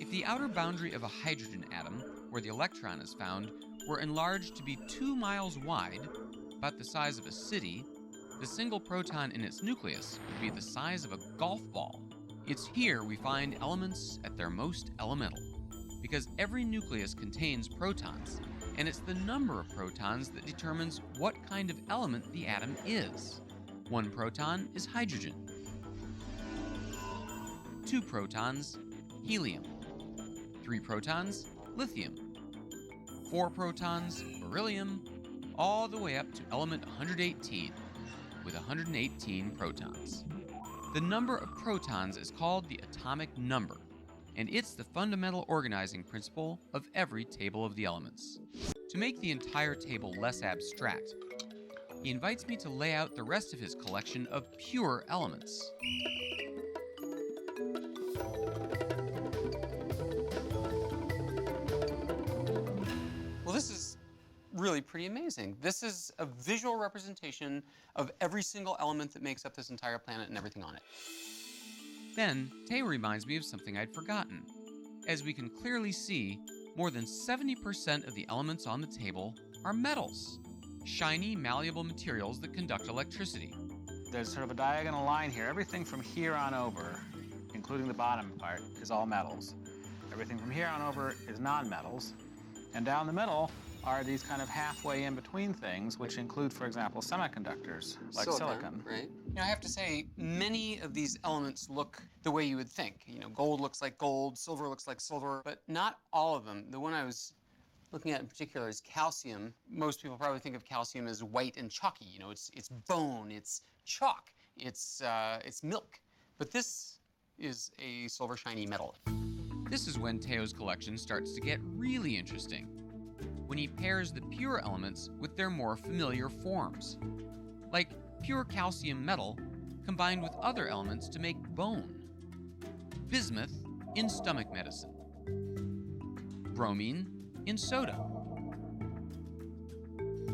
If the outer boundary of a hydrogen atom, where the electron is found, were enlarged to be 2 miles wide, about the size of a city, the single proton in its nucleus would be the size of a golf ball. It's here we find elements at their most elemental, because every nucleus contains protons, and it's the number of protons that determines what kind of element the atom is. 1 proton is hydrogen. 2 protons, helium. 3 protons, lithium. 4 protons, beryllium, all the way up to element 118, with 118 protons. The number of protons is called the atomic number, and it's the fundamental organizing principle of every table of the elements. To make the entire table less abstract, he invites me to lay out the rest of his collection of pure elements. Well, this is really pretty amazing. This is a visual representation of every single element that makes up this entire planet and everything on it. Then, Theo reminds me of something I'd forgotten. As we can clearly see, more than 70% of the elements on the table are metals, shiny, malleable materials that conduct electricity. There's sort of a diagonal line here. Everything from here on over, including the bottom part, is all metals. Everything from here on over is non-metals. And down the middle are these kind of halfway in between things, which include, for example, semiconductors, like silicon. Right. You know, I have to say, many of these elements look the way you would think. You know, gold looks like gold, silver looks like silver, but not all of them. The one I was looking at in particular is calcium. Most people probably think of calcium as white and chalky. You know, it's bone, it's chalk, it's milk. But this is a silver shiny metal. This is when Theo's collection starts to get really interesting, when he pairs the pure elements with their more familiar forms, like pure calcium metal combined with other elements to make bone, bismuth in stomach medicine, bromine in soda,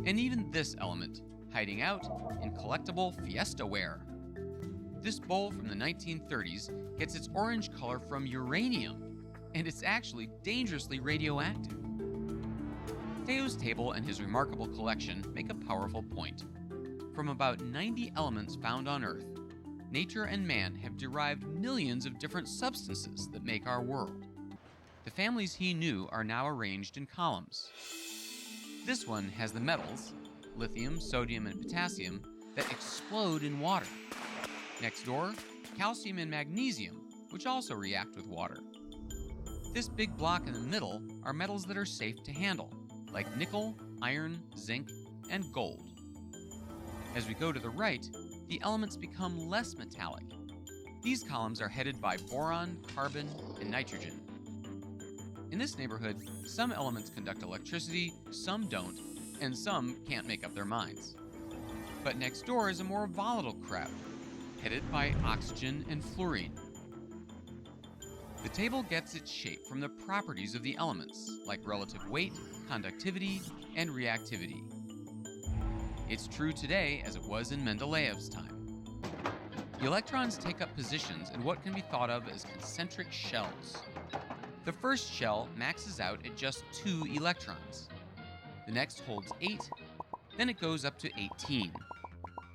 and even this element hiding out in collectible Fiesta ware. This bowl from the 1930s gets its orange color from uranium, and it's actually dangerously radioactive. Theo's table and his remarkable collection make a powerful point. From about 90 elements found on Earth, nature and man have derived millions of different substances that make our world. The families he knew are now arranged in columns. This one has the metals, lithium, sodium, and potassium, that explode in water. Next door, calcium and magnesium, which also react with water. This big block in the middle are metals that are safe to handle, like nickel, iron, zinc, and gold. As we go to the right, the elements become less metallic. These columns are headed by boron, carbon, and nitrogen. In this neighborhood, some elements conduct electricity, some don't, and some can't make up their minds. But next door is a more volatile crowd, headed by oxygen and fluorine. The table gets its shape from the properties of the elements, like relative weight, conductivity, and reactivity. It's true today as it was in Mendeleev's time. The electrons take up positions in what can be thought of as concentric shells. The first shell maxes out at just 2 electrons. The next holds 8, then it goes up to 18.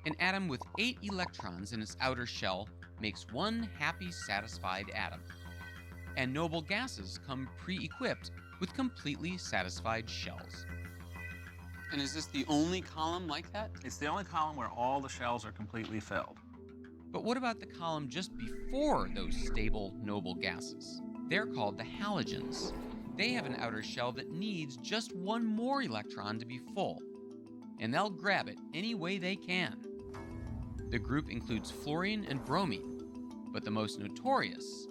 An atom with 8 electrons in its outer shell makes one happy, satisfied atom. And noble gases come pre-equipped with completely satisfied shells. And is this the only column like that? It's the only column where all the shells are completely filled. But what about the column just before those stable, noble gases? They're called the halogens. They have an outer shell that needs just one more electron to be full, and they'll grab it any way they can. The group includes fluorine and bromine, but the most notorious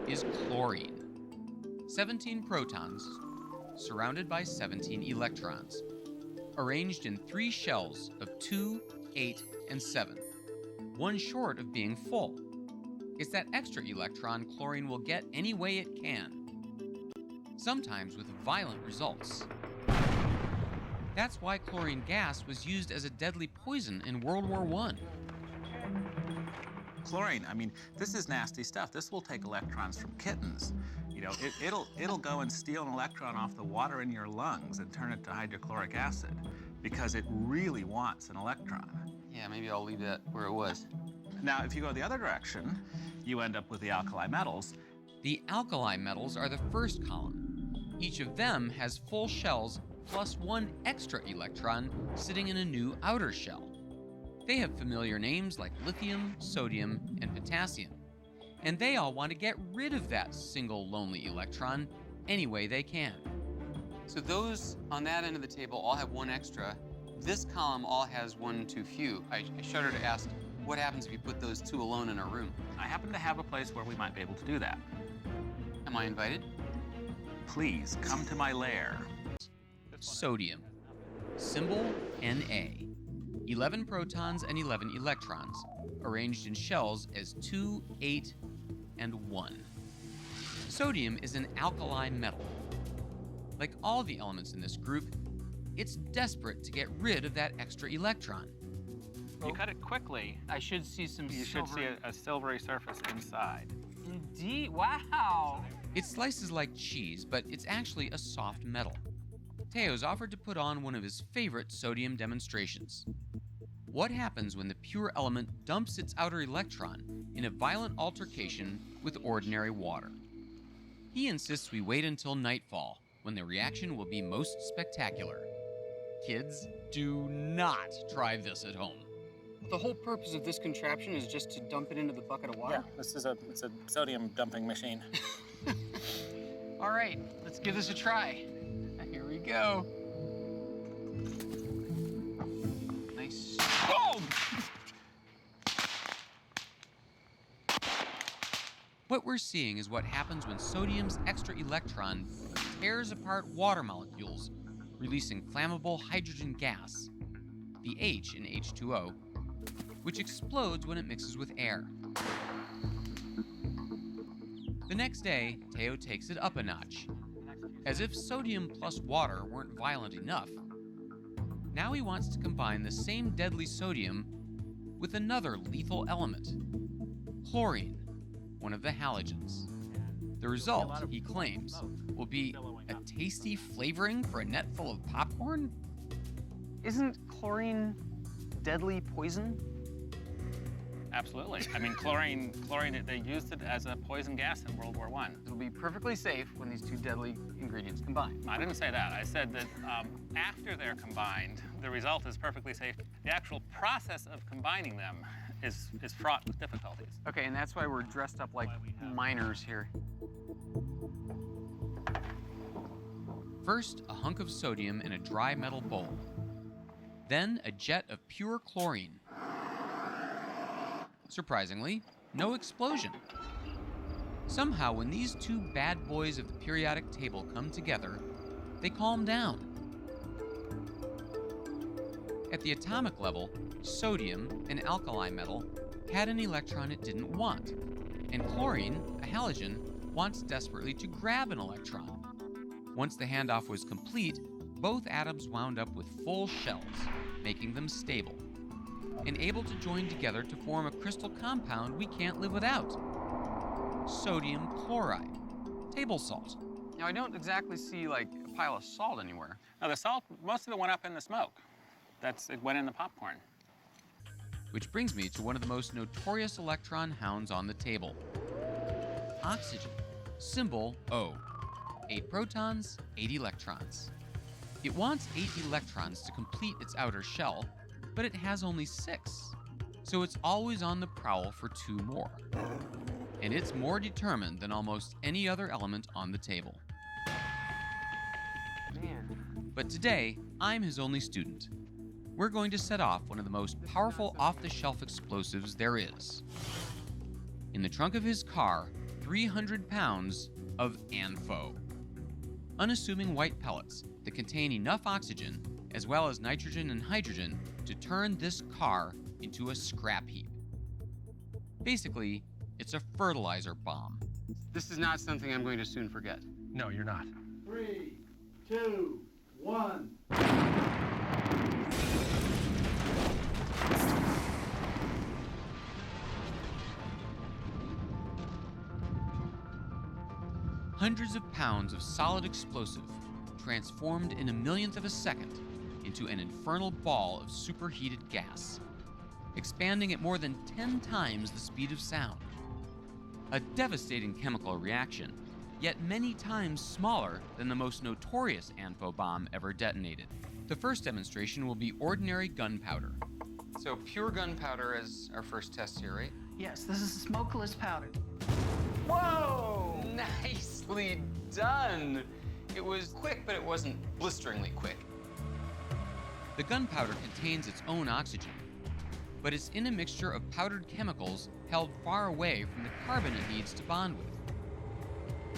is chlorine. 17 protons, surrounded by 17 electrons, arranged in 3 shells of 2, 8, and 7, one short of being full. It's that extra electron chlorine will get any way it can, sometimes with violent results. That's why chlorine gas was used as a deadly poison in World War I. Chlorine, I mean, this is nasty stuff. This will take electrons from kittens. You know, it'll go and steal an electron off the water in your lungs and turn it to hydrochloric acid because it really wants an electron. Yeah, maybe I'll leave that where it was. Now, if you go the other direction, you end up with the alkali metals. The alkali metals are the first column. Each of them has full shells plus one extra electron sitting in a new outer shell. They have familiar names like lithium, sodium, and potassium. And they all want to get rid of that single lonely electron any way they can. So those on that end of the table all have one extra. This column all has one too few. I shudder to ask, what happens if you put those two alone in a room? I happen to have a place where we might be able to do that. Am I invited? Please, come to my lair. Sodium. Symbol Na. 11 protons and 11 electrons, arranged in shells as 2, 8, and 1. Sodium is an alkali metal. Like all the elements in this group, it's desperate to get rid of that extra electron. You cut it quickly. I should see some You should see a silvery surface inside. Indeed, wow. It slices like cheese, but it's actually a soft metal. Teo's offered to put on one of his favorite sodium demonstrations. What happens when the pure element dumps its outer electron in a violent altercation with ordinary water? He insists we wait until nightfall, when the reaction will be most spectacular. Kids, do not try this at home. The whole purpose of this contraption is just to dump it into the bucket of water? Yeah, it's a sodium dumping machine. All right, let's give this a try. Here we go. Nice. Oh! What we're seeing is what happens when sodium's extra electron tears apart water molecules, releasing flammable hydrogen gas, the H in H2O, which explodes when it mixes with air. The next day, Teo takes it up a notch. As if sodium plus water weren't violent enough, now he wants to combine the same deadly sodium with another lethal element, chlorine, one of the halogens. The result, he claims, will be a tasty flavoring for a net full of popcorn? Isn't chlorine deadly poison? Absolutely. I mean, chlorine, they used it as a poison gas in World War I. It'll be perfectly safe when these two deadly ingredients combine. I didn't say that. I said that after they're combined, the result is perfectly safe. The actual process of combining them is fraught with difficulties. Okay, and that's why we're dressed up like miners here. First, a hunk of sodium in a dry metal bowl. Then, a jet of pure chlorine. Surprisingly, no explosion. Somehow, when these two bad boys of the periodic table come together, they calm down. At the atomic level, sodium, an alkali metal, had an electron it didn't want, and chlorine, a halogen, wants desperately to grab an electron. Once the handoff was complete, both atoms wound up with full shells, making them stable, and able to join together to form a crystal compound we can't live without. Sodium chloride, table salt. Now, I don't exactly see, like, a pile of salt anywhere. Now, the salt, most of it went up in the smoke. It went in the popcorn. Which brings me to one of the most notorious electron hounds on the table. Oxygen, symbol O. 8 protons, 8 electrons. It wants 8 electrons to complete its outer shell, but it has only 6. So it's always on the prowl for 2 more. And it's more determined than almost any other element on the table. Man. But today, I'm his only student. We're going to set off one of the most powerful off-the-shelf explosives there is. In the trunk of his car, 300 pounds of ANFO. Unassuming white pellets that contain enough oxygen, as well as nitrogen and hydrogen, to turn this car into a scrap heap. Basically, it's a fertilizer bomb. This is not something I'm going to soon forget. No, you're not. 3, 2, 1. Hundreds of pounds of solid explosive transformed in a millionth of a second into an infernal ball of superheated gas, expanding at more than 10 times the speed of sound. A devastating chemical reaction, yet many times smaller than the most notorious ANFO bomb ever detonated. The first demonstration will be ordinary gunpowder. So pure gunpowder as our first test here, right? Yes, this is smokeless powder. Whoa! Nicely done! It was quick, but it wasn't blisteringly quick. The gunpowder contains its own oxygen, but it's in a mixture of powdered chemicals held far away from the carbon it needs to bond with.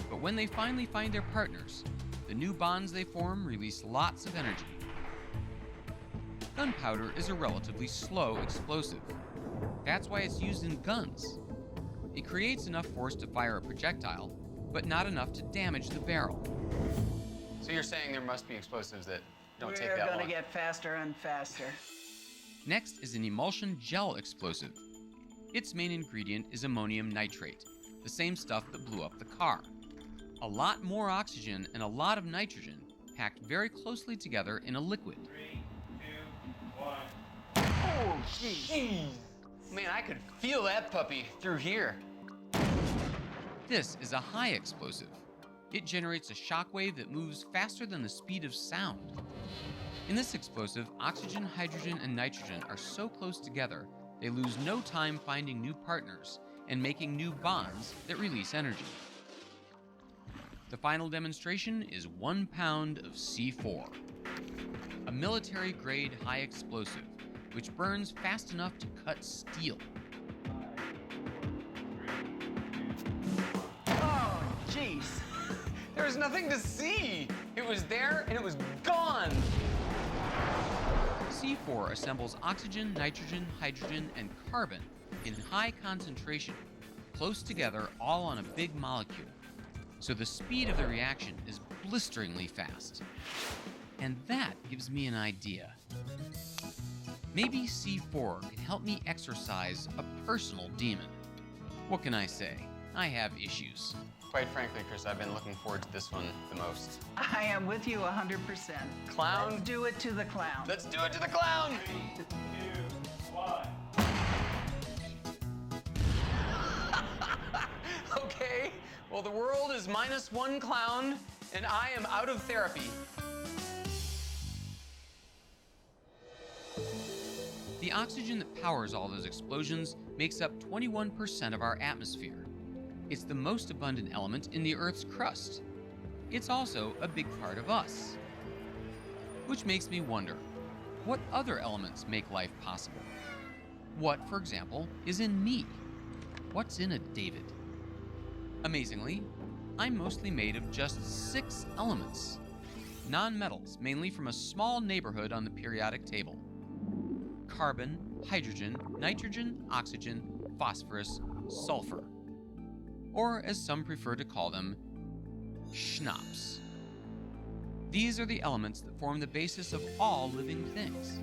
But when they finally find their partners, the new bonds they form release lots of energy. Gunpowder is a relatively slow explosive. That's why it's used in guns. It creates enough force to fire a projectile, but not enough to damage the barrel. So you're saying there must be explosives that don't take that long? We're gonna get faster and faster. Next is an emulsion gel explosive. Its main ingredient is ammonium nitrate, the same stuff that blew up the car. A lot more oxygen and a lot of nitrogen packed very closely together in a liquid. 3, 2, 1. Oh, geez. Man, I could feel that puppy through here. This is a high explosive. It generates a shockwave that moves faster than the speed of sound. In this explosive, oxygen, hydrogen, and nitrogen are so close together, they lose no time finding new partners and making new bonds that release energy. The final demonstration is 1 pound of C4, a military-grade high explosive which burns fast enough to cut steel. Oh, jeez. There was nothing to see. It was there and it was gone. C4 assembles oxygen, nitrogen, hydrogen, and carbon in high concentration, close together, all on a big molecule. So the speed of the reaction is blisteringly fast. And that gives me an idea. Maybe C4 can help me exorcise a personal demon. What can I say? I have issues. Quite frankly, Chris, I've been looking forward to this one the most. I am with you 100%. Clown? Let's do it to the clown. Let's do it to the clown! 3, 2, 1. Okay, well, the world is -1 clown, and I am out of therapy. The oxygen that powers all those explosions makes up 21% of our atmosphere. It's the most abundant element in the Earth's crust. It's also a big part of us. Which makes me wonder, what other elements make life possible? What, for example, is in me? What's in a David? Amazingly, I'm mostly made of just 6 elements. Non-metals, mainly from a small neighborhood on the periodic table. Carbon, hydrogen, nitrogen, oxygen, phosphorus, sulfur. Or, as some prefer to call them, schnapps. These are the elements that form the basis of all living things,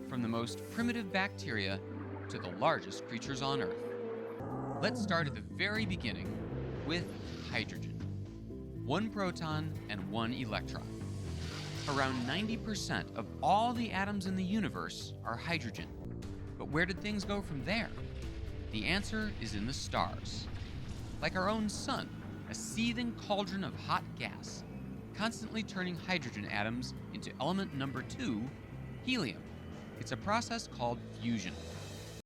from the most primitive bacteria to the largest creatures on Earth. Let's start at the very beginning with hydrogen. 1 proton and 1 electron. Around 90% of all the atoms in the universe are hydrogen. But where did things go from there? The answer is in the stars. Like our own sun, a seething cauldron of hot gas, constantly turning hydrogen atoms into element number 2, helium. It's a process called fusion.